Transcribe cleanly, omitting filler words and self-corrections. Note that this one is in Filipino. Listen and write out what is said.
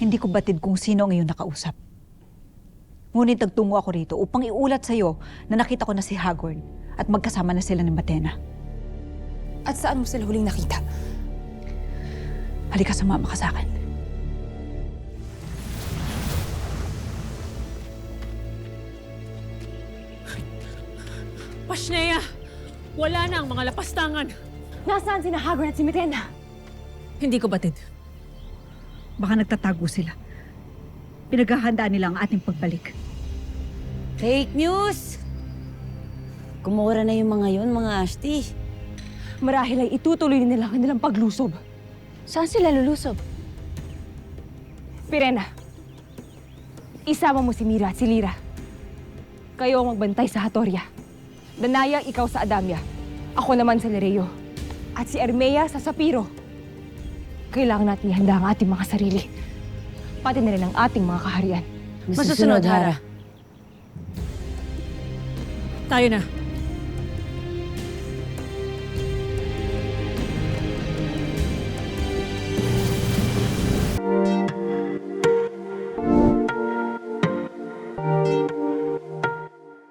Hindi ko batid kung sino ang iyong nakausap. Ngunit nagtungo ako rito upang iulat sa'yo na nakita ko na si Hagorn at magkasama na sila ni Matena. At saan mo sila huling nakita? Halika, sumama ka sa akin. Pasneya! Wala na ang mga lapastangan. Nasaan sina Hagorn at si Mitena? Hindi ko batid. Baka nagtatago sila. Pinaghahandaan nila ang ating pagbalik. Fake news! Kumura na yung mga yun, mga Ashti. Marahil ay itutuloy nila ang kanilang paglusob. Saan sila lulusob? Pirena, isama mo si Mira at si Lyra. Kayo ang magbantay sa Hatoria. Danaya, ikaw sa Adamya. Ako naman sa Lereo. At si Ermea sa Sapiro. Kailangan natin ihanda ang ating mga sarili. Pati na rin ang ating mga kaharian. Masusunod, Hara. Tayo na.